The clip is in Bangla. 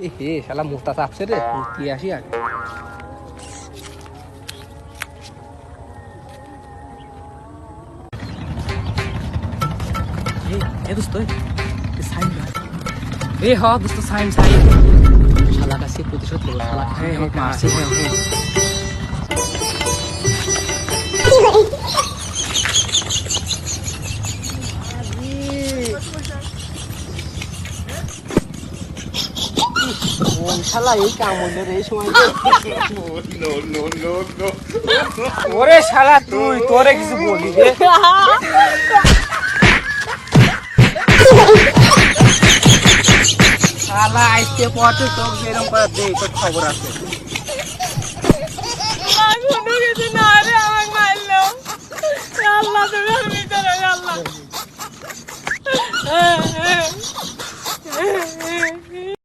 এ হে শালা মুখটা চাপছে রে, কি আসি আগে। এ দোস্ত সাইন এ হ দোস্ত সাইন সাইন শালা কাছে প্রতিশোধ নেব, শালা খাই আমাকে মারছে। শালা এই কাম হইলো রে এই সময়। ওরে শালা তুই তোরে কিছু বলি রে। শালা আইতে পথে তোর এরকম করে দে, তোর খবর আছে। কোনো কিছু না রে, আমাকে মারলো। আল্লাহ তুমি ভিতরে আল্লাহ